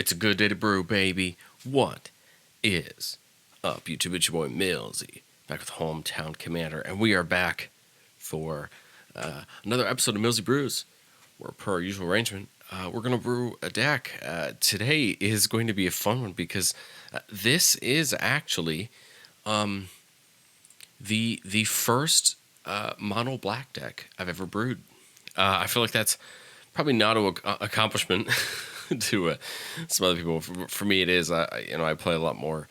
It's a good day to brew, baby. What is up, YouTube? It's your boy Millzy, back with Hometown Commander, and we are back for another episode of Millzy Brews, where per our usual arrangement, we're going to brew a deck. Today is going to be a fun one because this is actually the first mono black deck I've ever brewed. I feel like that's probably not an accomplishment to some other people. For me, it is. I play a lot more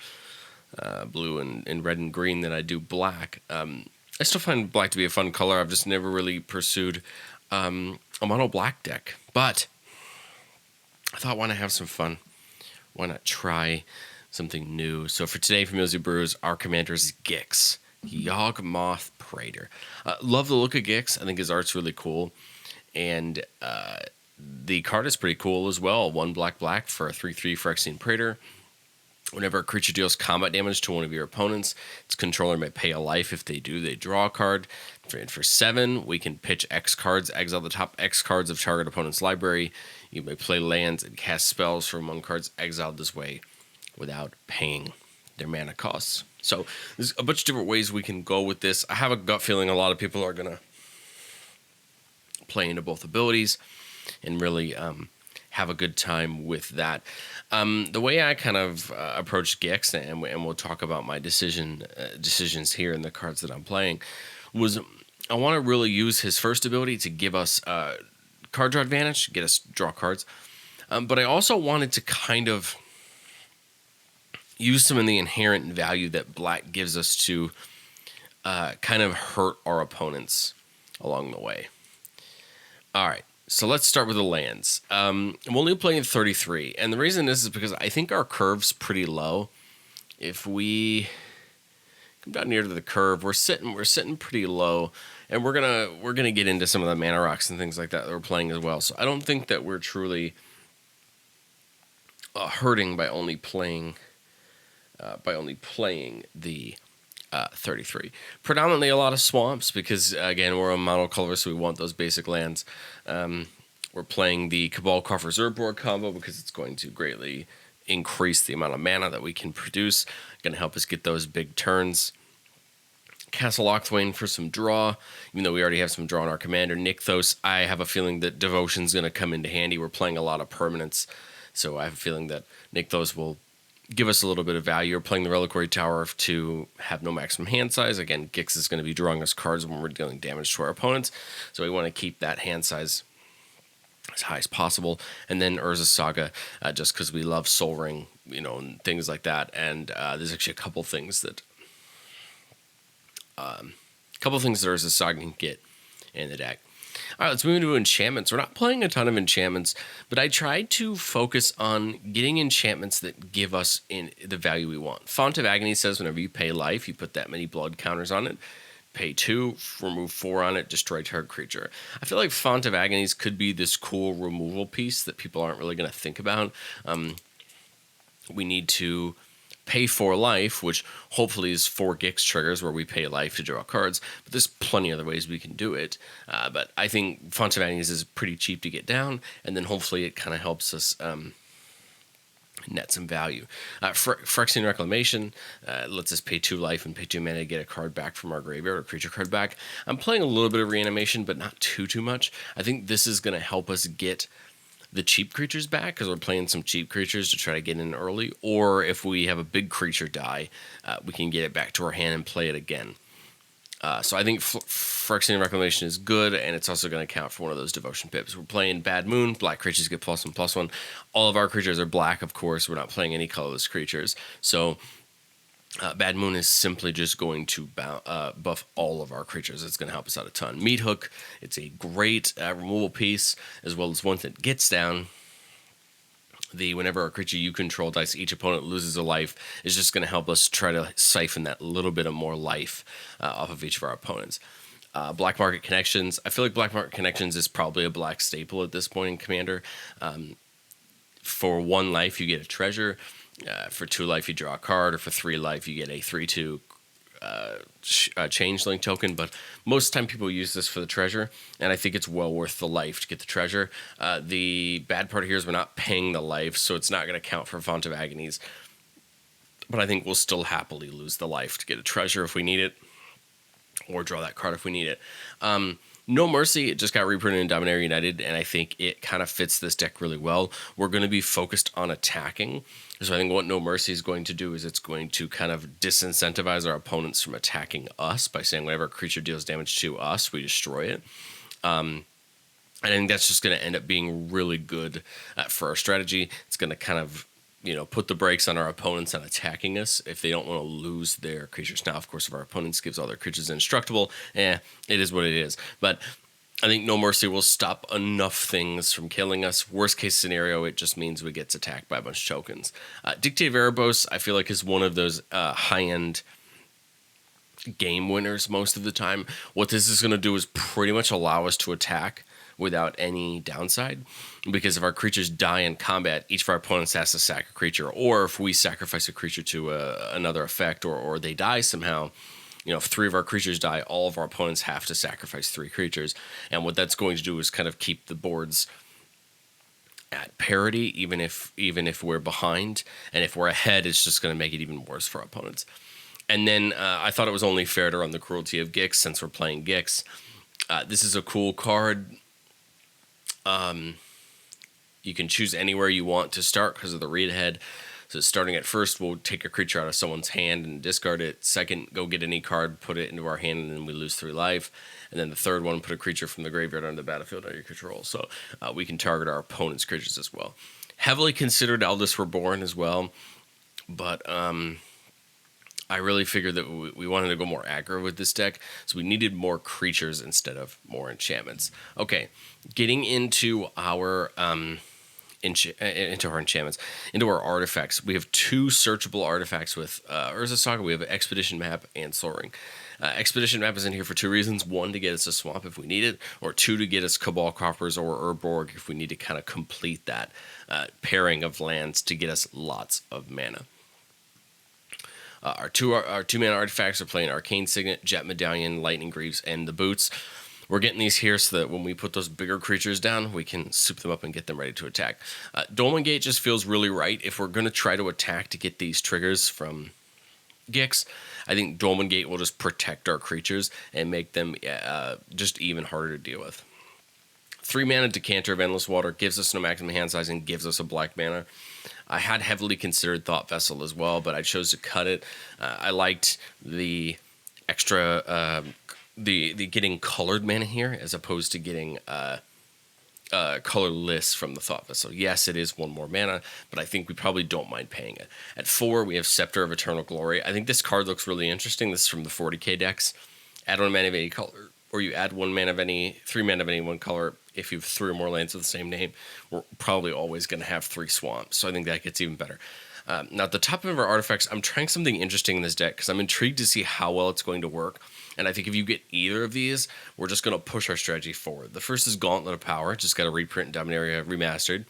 blue and red and green than I do black. I still find black to be a fun color. I've just never really pursued a mono black deck. But I thought, why not have some fun? Why not try something new? So for today, for Millzy Brews, our commander is Gix, Yawgmoth Praetor. Love the look of Gix. I think his art's really cool. And the card is pretty cool as well. 1 black for a 3/3 Phyrexian Praetor. Whenever a creature deals combat damage to one of your opponents, its controller may pay a life. If they do, they draw a card. And for 7, we can pitch X cards, exile the top X cards of target opponent's library. You may play lands and cast spells from among cards exiled this way without paying their mana costs. So there's a bunch of different ways we can go with this. I have a gut feeling a lot of people are going to play into both abilities and really have a good time with that. The way I kind of approached Gix, and we'll talk about my decisions here in the cards that I'm playing, was I want to really use his first ability to give us card draw advantage, get us draw cards. But I also wanted to kind of use some of the inherent value that black gives us to kind of hurt our opponents along the way. All right, so let's start with the lands. I'm only playing 33, and the reason is because I think our curve's pretty low. If we come down near to the curve, we're sitting pretty low, and we're gonna get into some of the mana rocks and things like that we're playing as well. So I don't think that we're truly hurting by only playing the 33. Predominantly a lot of swamps because, again, we're a monocolor, so we want those basic lands. We're playing the Cabal Coffer Zergborg combo because it's going to greatly increase the amount of mana that we can produce. Going to help us get those big turns. Castle Locthwain for some draw, even though we already have some draw on our commander. Nykthos, I have a feeling that Devotion's going to come into handy. We're playing a lot of permanents, so I have a feeling that Nykthos will give us a little bit of value. We're playing the Reliquary Tower to have no maximum hand size. Again, Gix is going to be drawing us cards when we're dealing damage to our opponents, so we want to keep that hand size as high as possible. And then Urza's Saga, just because we love Soul Ring, and things like that. And there's actually a couple things that Urza's Saga can get in the deck. All right, let's move into enchantments. We're not playing a ton of enchantments, but I tried to focus on getting enchantments that give us the value we want. Font of Agony says whenever you pay life, you put that many blood counters on it. Pay 2, remove 4 on it, destroy target creature. I feel like Font of Agonies could be this cool removal piece that people aren't really going to think about. We need to pay 4 life, which hopefully is 4 Gix triggers where we pay life to draw cards, but there's plenty of other ways we can do it. But I think Font of Agonies is pretty cheap to get down, and then hopefully it kind of helps us net some value. Phyrexian Reclamation lets us pay 2 life and pay 2 mana to get a card back from our graveyard, or creature card back. I'm playing a little bit of Reanimation, but not too much. I think this is going to help us get the cheap creatures back, because we're playing some cheap creatures to try to get in early, or if we have a big creature die, we can get it back to our hand and play it again. So I think Phyrexian Reclamation is good, and it's also going to count for one of those Devotion pips. We're playing Bad Moon. Black creatures get +1/+1. All of our creatures are black, of course. We're not playing any colorless creatures. So Bad Moon is simply just going to buff all of our creatures. It's going to help us out a ton. Meat Hook, it's a great removal piece, as well as one that gets down. Whenever a creature you control dies, each opponent loses a life, is just going to help us try to siphon that little bit of more life off of each of our opponents. Black Market Connections. I feel like Black Market Connections is probably a black staple at this point in Commander. For 1 life, you get a treasure. For 2 life, you draw a card, or for 3 life, you get a 3/2 changeling token, but most of the time people use this for the treasure, and I think it's well worth the life to get the treasure. The bad part here is we're not paying the life, so it's not going to count for Font of Agonies, but I think we'll still happily lose the life to get a treasure if we need it, or draw that card if we need it. No Mercy, it just got reprinted in Dominaria United, and I think it kind of fits this deck really well. We're going to be focused on attacking, so I think what No Mercy is going to do is it's going to kind of disincentivize our opponents from attacking us by saying whenever a creature deals damage to us, we destroy it. I think that's just going to end up being really good for our strategy. It's going to kind of put the brakes on our opponents on attacking us if they don't want to lose their creatures. Now, of course, if our opponents gives all their creatures indestructible, it is what it is. But I think No Mercy will stop enough things from killing us. Worst case scenario, it just means we get attacked by a bunch of tokens. Dictate of Erebos, I feel like, is one of those high-end game winners most of the time. What this is going to do is pretty much allow us to attack without any downside, because if our creatures die in combat, each of our opponents has to sack a creature, or if we sacrifice a creature to another effect, or they die somehow, if 3 of our creatures die, all of our opponents have to sacrifice 3 creatures, and what that's going to do is kind of keep the boards at parity, even if we're behind, and if we're ahead, it's just going to make it even worse for our opponents. And then I thought it was only fair to run the Cruelty of Gix since we're playing Gix. This is a cool card. You can choose anywhere you want to start because of the read ahead. So starting at first, we'll take a creature out of someone's hand and discard it. Second, go get any card, put it into our hand, and then we lose 3 life. And then the third one, put a creature from the graveyard onto the battlefield under your control. So we can target our opponent's creatures as well. Heavily considered Eldest Reborn as well, but I really figured that we wanted to go more aggro with this deck, so we needed more creatures instead of more enchantments. Okay, getting into our enchantments, into our artifacts. We have 2 searchable artifacts with Urza Saga. We have Expedition Map and Sol Ring. Expedition Map is in here for 2 reasons. 1, to get us a swamp if we need it, or 2, to get us Cabal Coffers or Urborg if we need to kind of complete that pairing of lands to get us lots of mana. Our two mana artifacts are playing Arcane Signet, Jet Medallion, Lightning Greaves, and the Boots. We're getting these here so that when we put those bigger creatures down, we can soup them up and get them ready to attack. Dolmen Gate just feels really right. If we're going to try to attack to get these triggers from Gix, I think Dolmen Gate will just protect our creatures and make them just even harder to deal with. 3 mana Decanter of Endless Water gives us no maximum hand size and gives us a black mana. I had heavily considered Thought Vessel as well, but I chose to cut it. I liked the extra, the getting colored mana here as opposed to getting colorless from the Thought Vessel. Yes, it is 1 more mana, but I think we probably don't mind paying it. At 4, we have Scepter of Eternal Glory. I think this card looks really interesting. This is from the 40k decks. Add 1 mana of any color, or you add 1 mana of any, 3 mana of any 1 color. If you have 3 or more lands of the same name, we're probably always going to have 3 swamps. So I think that gets even better. Now, at the top of our artifacts, I'm trying something interesting in this deck because I'm intrigued to see how well it's going to work. And I think if you get either of these, we're just going to push our strategy forward. The first is Gauntlet of Power. Just got a reprint in Dominaria Remastered.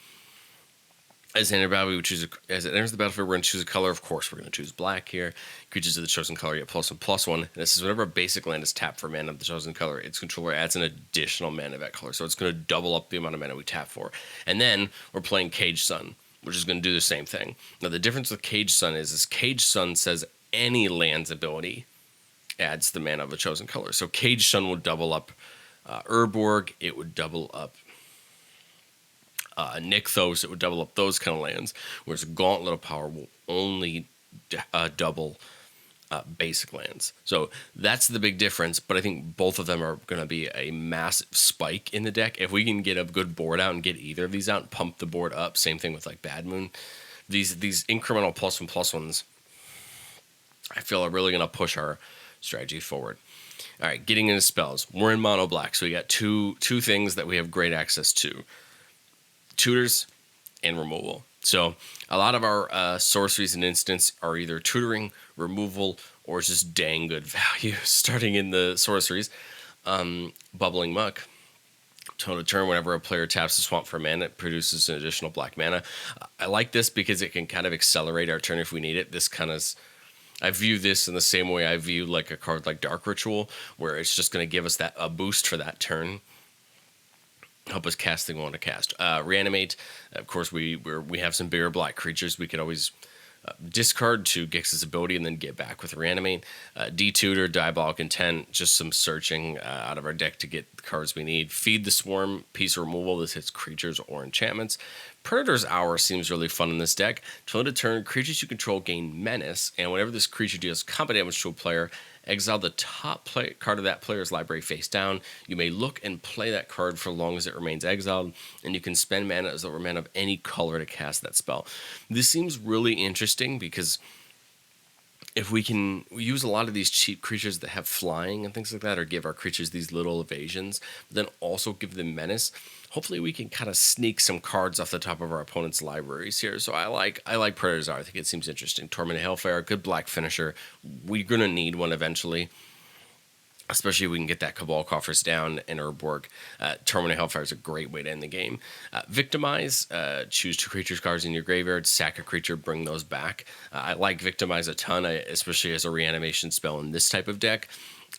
As it enters the battlefield, we're going to choose a color. Of course, we're going to choose black here. Creatures of the chosen color get +1/+1. And this is whenever a basic land is tapped for mana of the chosen color, its controller adds an additional mana of that color. So it's going to double up the amount of mana we tap for. And then we're playing Cage Sun, which is going to do the same thing. Now, the difference with Cage Sun is Cage Sun says any land's ability adds the mana of the chosen color. So Cage Sun will double up Urborg. It would double up Nykthos. It would double up those kind of lands, whereas Gauntlet of Power will only double basic lands. So that's the big difference, but I think both of them are going to be a massive spike in the deck. If we can get a good board out and get either of these out and pump the board up, same thing with like Bad Moon, these incremental +1/+1s, I feel are really going to push our strategy forward. All right, getting into spells. We're in mono black, so we got two things that we have great access to. Tutors and removal. So a lot of our sorceries and instants are either tutoring, removal, or just dang good value. Starting in the sorceries, Bubbling Muck. Tone of turn, whenever a player taps the swamp for mana, it produces an additional black mana. I like this because it can kind of accelerate our turn if we need it. This kind of I view this in the same way I view like a card like Dark Ritual, where it's just going to give us a boost for that turn, help us cast thing we want to cast. Reanimate, of course, we have some bigger black creatures. We could always discard to Gix's ability and then get back with Reanimate. Detutor, Diabolic Intent, just some searching out of our deck to get the cards we need. Feed the Swarm, piece of removal. This hits creatures or enchantments. Predator's Hour seems really fun in this deck. Till end of turn, creatures you control gain Menace, and whenever this creature deals combat damage to a player, exile the top card of that player's library face down. You may look and play that card for as long as it remains exiled, and you can spend mana as though mana of any color to cast that spell. This seems really interesting because if we can use a lot of these cheap creatures that have flying and things like that, or give our creatures these little evasions, but then also give them menace, hopefully we can kind of sneak some cards off the top of our opponent's libraries here. So I like Predator's Hour. I think it seems interesting. Tormented Hellfire, good black finisher. We're going to need one eventually, especially if we can get that Cabal Coffers down and Urborg. Tormented Hellfire is a great way to end the game. Victimize, choose 2 creatures cards in your graveyard, sack a creature, bring those back. I like Victimize a ton, especially as a reanimation spell in this type of deck.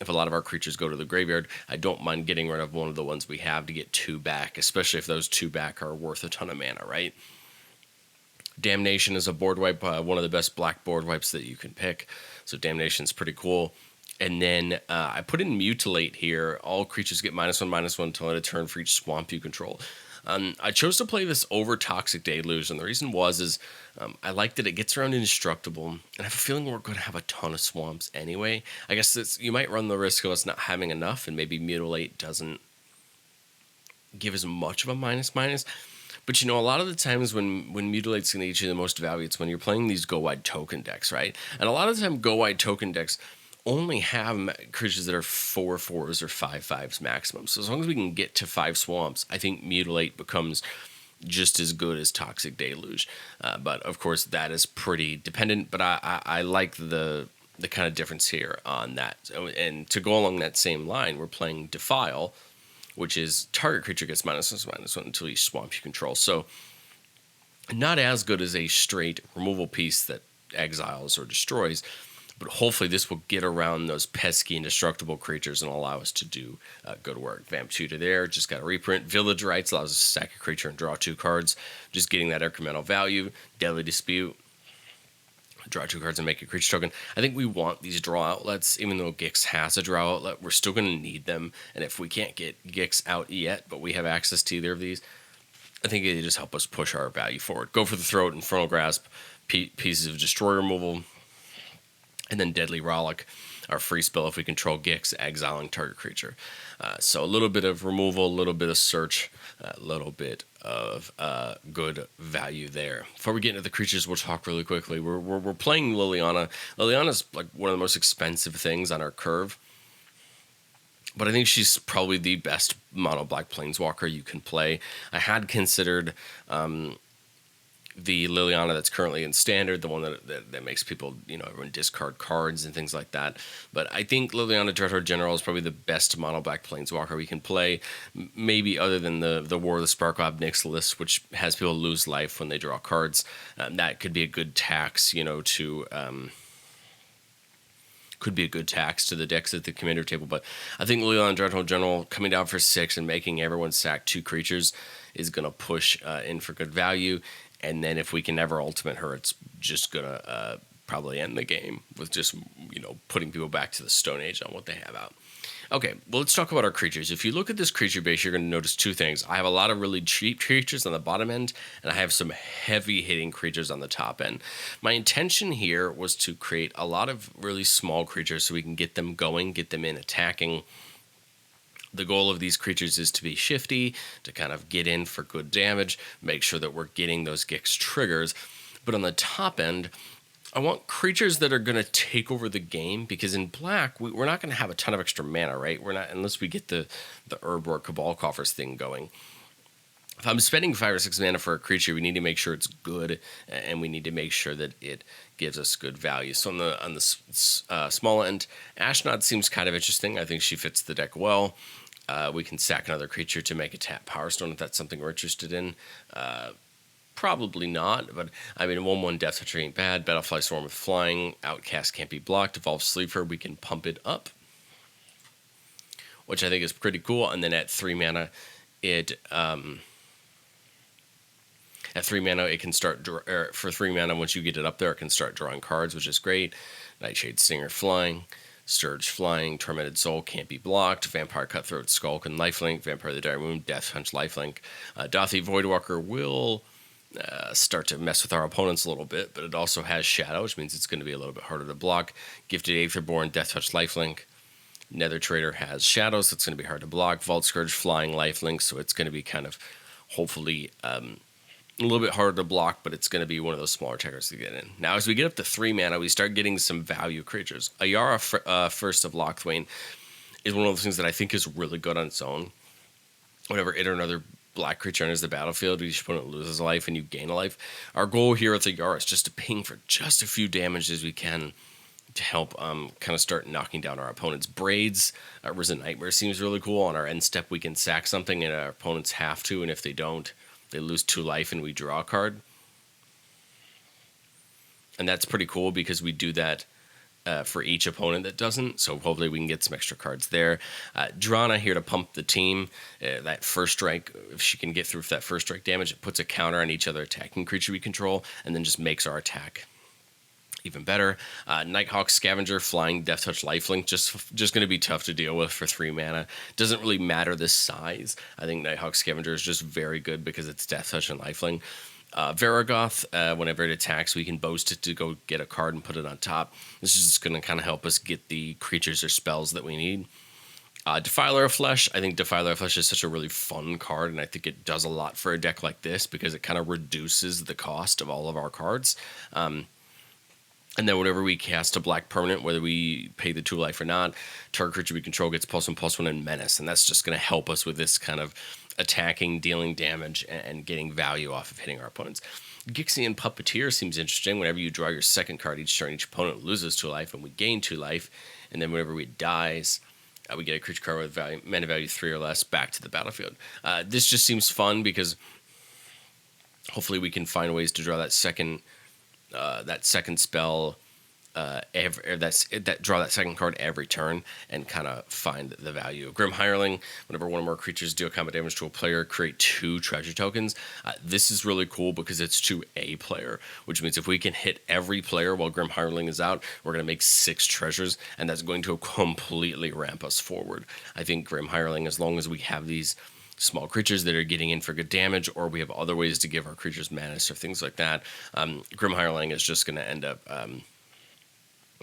If a lot of our creatures go to the graveyard, I don't mind getting rid of one of the ones we have to get 2 back, especially if those 2 back are worth a ton of mana, right? Damnation is a board wipe, one of the best black board wipes that you can pick. So Damnation's pretty cool. And then I put in Mutilate here. All creatures get -1/-1 until end of turn for each swamp you control. I chose to play this over Toxic Deluge, and the reason is I like that it gets around Indestructible, and I have a feeling we're going to have a ton of swamps anyway. I guess you might run the risk of us not having enough, and maybe Mutilate doesn't give as much of a -/. But a lot of the times when Mutilate's going to get you the most value, it's when you're playing these Go Wide token decks, right? And a lot of the time, Go Wide token decks only have creatures that are 4/4s or 5/5s maximum. So as long as we can get to 5 swamps, I think Mutilate becomes just as good as Toxic Deluge. But of course, that is pretty dependent. But I like the kind of difference here on that. And to go along that same line, we're playing Defile, which is target creature gets -1/-1 until each swamp you control. So not as good as a straight removal piece that exiles or destroys. But hopefully this will get around those pesky indestructible creatures and allow us to do good work. Vamp Tutor there, just got a reprint. Village Rites allows us to sack a creature and draw 2 cards. Just getting that incremental value. Deadly Dispute, draw 2 cards and make a creature token. I think we want these draw outlets, even though Gix has a draw outlet, we're still going to need them. And if we can't get Gix out yet, but we have access to either of these, I think they just help us push our value forward. Go for the Throat, Infernal Grasp, pieces of Destroy removal. And then Deadly Rollick, our free spell if we control Gix, exiling target creature. So a little bit of removal, a little bit of search, a little bit of good value there. Before we get into the creatures, we'll talk really quickly. We're playing Liliana. Liliana's like one of the most expensive things on our curve. But I think she's probably the best mono black planeswalker you can play. I had considered the Liliana that's currently in Standard, the one that makes people, everyone discard cards and things like that. But I think Liliana Dreadhorde General is probably the best mono black planeswalker we can play, maybe other than the War of the Sparkle Nyx list, which has people lose life when they draw cards. That could be a good tax, could be a good tax to the decks at the commander table. But I think Liliana Dreadhorde General coming down for 6 and making everyone sack 2 creatures is going to push in for good value. And then if we can never ultimate her, it's just going to probably end the game with just, putting people back to the Stone Age on what they have out. Okay, well, let's talk about our creatures. If you look at this creature base, you're going to notice 2 things. I have a lot of really cheap creatures on the bottom end, and I have some heavy-hitting creatures on the top end. My intention here was to create a lot of really small creatures so we can get them going, get them in attacking. The goal of these creatures is to be shifty, to kind of get in for good damage, make sure that we're getting those Gix triggers. But on the top end, I want creatures that are going to take over the game, because in black, we're not going to have a ton of extra mana, right? We're not, unless we get the Urborg Cabal Coffers thing going. If I'm spending 5 or 6 mana for a creature, we need to make sure it's good, and we need to make sure that it gives us good value. So on the small end, Ashnod seems kind of interesting. I think she fits the deck well. We can sack another creature to make a tap Power Stone if that's something we're interested in. Probably not, but I mean, 1/1 Death Touch ain't bad. Battlefly Swarm with flying. Outcast can't be blocked. Evolve Sleeper, we can pump it up, which I think is pretty cool. And then at 3 mana, it it can start for 3 mana. Once you get it up there, it can start drawing cards, which is great. Nightshade Stinger flying. Sturge flying, Tormented Soul can't be blocked, Vampire Cutthroat, Skulk, and Lifelink, Vampire of the Dire Moon, Death Hunch, Lifelink. Dothi Voidwalker will start to mess with our opponents a little bit, but it also has Shadow, which means it's going to be a little bit harder to block. Gifted Aetherborn, Death Touch, Lifelink. Nether Trader has Shadow, so it's going to be hard to block. Vault Scourge, Flying, Lifelink, so it's going to be kind of, hopefully, a little bit harder to block, but it's going to be one of those smaller attackers to get in. Now, as we get up to 3 mana, we start getting some value creatures. Ayara First of Locthwain is one of those things that I think is really good on its own. Whenever it or another black creature enters the battlefield, each opponent loses a life and you gain a life. Our goal here with Ayara is just to ping for just a few damage as we can to help kind of start knocking down our opponents. Braids, Risen Nightmare seems really cool. On our end step, we can sack something and our opponents have to, and if they don't, they lose 2 life and we draw a card. And that's pretty cool because we do that for each opponent that doesn't. So hopefully we can get some extra cards there. Drana here to pump the team. That first strike, if she can get through that first strike damage, it puts a counter on each other attacking creature we control and then just makes our attack even better. Nighthawk Scavenger, Flying, Death Touch, Lifelink, just going to be tough to deal with for 3 mana. Doesn't really matter the size. I think Nighthawk Scavenger is just very good because it's Death Touch and Lifelink. Varagoth, whenever it attacks, we can boast it to go get a card and put it on top. This is just going to kind of help us get the creatures or spells that we need. Defiler of Flesh. I think Defiler of Flesh is such a really fun card, and I think it does a lot for a deck like this because it kind of reduces the cost of all of our cards. And then whenever we cast a black permanent, whether we pay the 2 life or not, target creature we control gets +1/+1 and Menace. And that's just going to help us with this kind of attacking, dealing damage, and getting value off of hitting our opponents. Gixian Puppeteer seems interesting. Whenever you draw your second card each turn, each opponent loses 2 life, and we gain 2 life. And then whenever we dies, we get a creature card with mana value 3 or less back to the battlefield. This just seems fun because hopefully we can find ways to draw that second spell, draw that second card every turn and kind of find the value. Grim Hireling, whenever one or more creatures deal combat damage to a player, create 2 treasure tokens. This is really cool because it's to a player, which means if we can hit every player while Grim Hireling is out, we're going to make 6 treasures, and that's going to completely ramp us forward. I think Grim Hireling, as long as we have these small creatures that are getting in for good damage, or we have other ways to give our creatures menace or things like that, Grim Hireling is just going to end up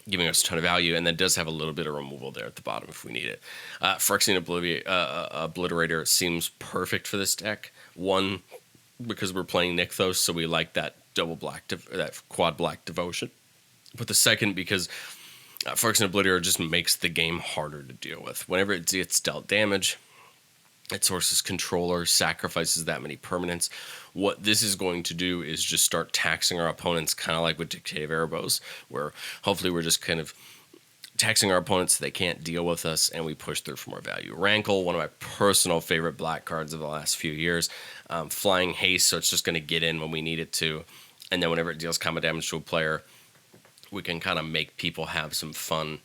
giving us a ton of value, and that does have a little bit of removal there at the bottom if we need it. Phyrexian Obliterator seems perfect for this deck. One, because we're playing Nykthos, so we like that that quad black devotion. But the second, because Phyrexian Obliterator just makes the game harder to deal with. Whenever it gets dealt damage, it sources controller, sacrifices that many permanents. What this is going to do is just start taxing our opponents, kind of like with Dictative Erebos, where hopefully we're just kind of taxing our opponents so they can't deal with us, and we push through for more value. Rankle, one of my personal favorite black cards of the last few years. Flying Haste, so it's just going to get in when we need it to. And then whenever it deals combat damage to a player, we can kind of make people have some fun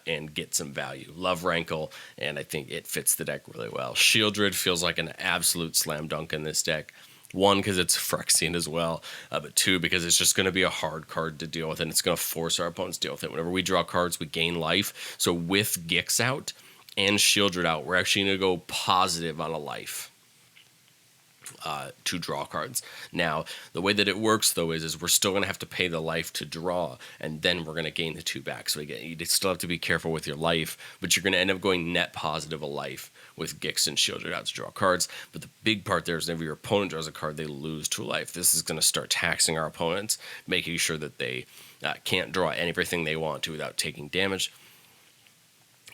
and get some value. Love Rankle, and I think it fits the deck really well. Shieldred feels like an absolute slam dunk in this deck. 1, because it's Phyrexian as well, but 2, because it's just going to be a hard card to deal with, and it's going to force our opponents to deal with it. Whenever we draw cards, we gain life. So with Gix out and Shieldred out, we're actually going to go positive on a life to draw cards. Now, the way that it works, though, is we're still going to have to pay the life to draw, and then we're going to gain the 2 back. So you still have to be careful with your life, but you're going to end up going net positive a life with Gix and Shieldred out to draw cards. But the big part there is whenever your opponent draws a card, they lose 2 life. This is going to start taxing our opponents, making sure that they can't draw everything they want to without taking damage.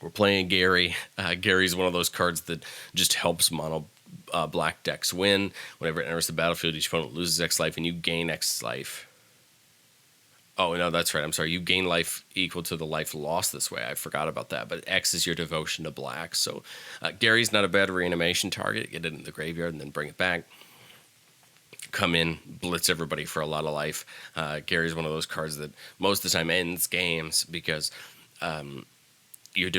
We're playing Gary. Gary's one of those cards that just helps mono black decks win. Whenever it enters the battlefield, each opponent loses X life and you gain X life. Oh, no, that's right. I'm sorry. You gain life equal to the life lost this way. I forgot about that. But X is your devotion to black. So Gary's not a bad reanimation target. Get it in the graveyard and then bring it back. come in, blitz everybody for a lot of life. Gary's one of those cards that most of the time ends games because you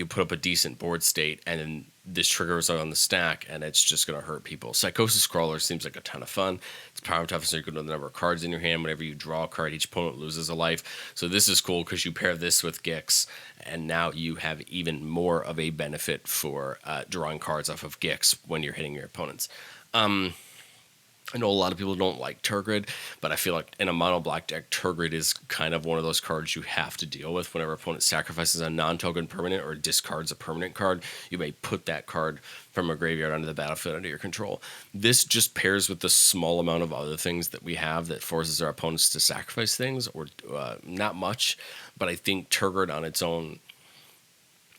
put up a decent board state, and then this triggers on the stack, and it's just going to hurt people. Psychosis Crawler seems like a ton of fun. It's power tough, so you can know the number of cards in your hand. Whenever you draw a card, each opponent loses a life. So this is cool because you pair this with Gix, and now you have even more of a benefit for drawing cards off of Gix when you're hitting your opponents. I know a lot of people don't like Turgid, but I feel like in a mono black deck, Turgid is kind of one of those cards you have to deal with whenever opponent sacrifices a non-token permanent or discards a permanent card. You may put that card from a graveyard onto the battlefield under your control. This just pairs with the small amount of other things that we have that forces our opponents to sacrifice things, or not much, but I think Turgid on its own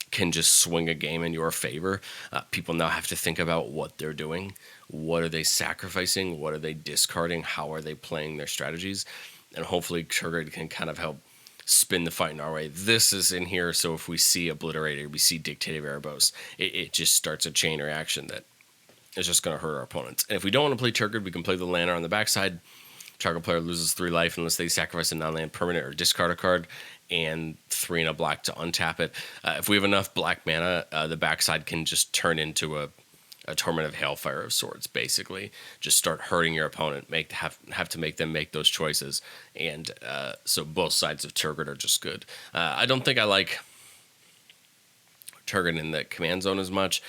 can just swing a game in your favor. People now have to think about what they're doing. What are they sacrificing? What are they discarding? How are they playing their strategies? And hopefully Turgid can kind of help spin the fight in our way. This is in here, so if we see Obliterator, we see Dictative Erebos, it just starts a chain reaction that is just going to hurt our opponents. And if we don't want to play Turgid, we can play the Lantern on the backside. Target player loses 3 life unless they sacrifice a non-land permanent or discard a card, and 3 and a black to untap it. If we have enough black mana, the backside can just turn into a Torment of Hailfire of sorts, basically. Just start hurting your opponent, have to make them make those choices. And so both sides of Turgid are just good. I don't think I like Turgid in the command zone as much.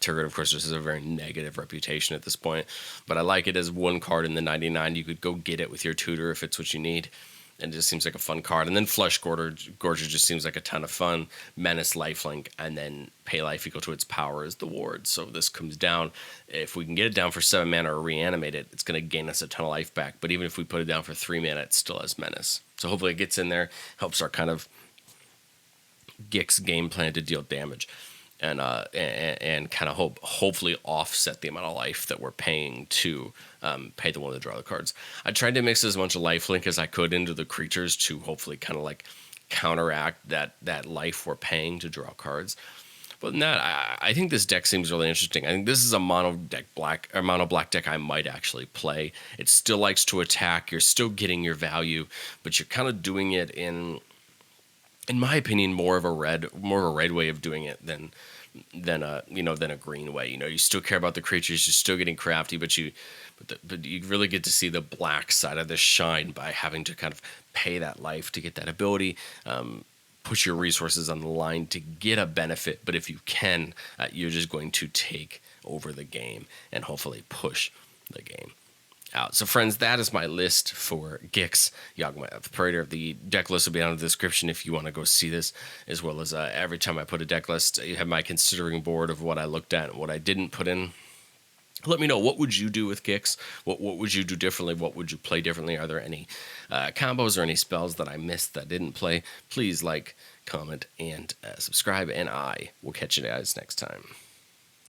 Turgid, of course, just has a very negative reputation at this point, but I like it as one card in the 99. You could go get it with your tutor if it's what you need, and it just seems like a fun card. And then Flesh Gorger just seems like a ton of fun. Menace, lifelink, and then pay life equal to its power as the ward. So this comes down. If we can get it down for 7 mana or reanimate it, it's going to gain us a ton of life back. But even if we put it down for 3 mana, it still has menace. So hopefully it gets in there, helps our kind of Gix game plan to deal damage, and kind of hopefully offset the amount of life that we're paying to pay the one to draw the cards. I tried to mix as much lifelink as I could into the creatures to hopefully kind of like counteract that life we're paying to draw cards. But in that, I think this deck seems really interesting. I think this is a mono black deck I might actually play. It still likes to attack. You're still getting your value, but you're kind of doing it in my opinion, more of a red way of doing it than a green way. You still care about the creatures, you're still getting crafty, but you really get to see the black side of this shine by having to kind of pay that life to get that ability, push your resources on the line to get a benefit. But if you can, you're just going to take over the game and hopefully push the game out. So friends, that is my list for Gix, Yawgmoth, Praetor. The deck list will be down in the description if you want to go see this, as well as every time I put a deck list, you have my considering board of what I looked at and what I didn't put in. Let me know, what would you do with Gix? What would you do differently? What would you play differently? Are there any combos or any spells that I missed that I didn't play? Please like, comment, and subscribe, and I will catch you guys next time.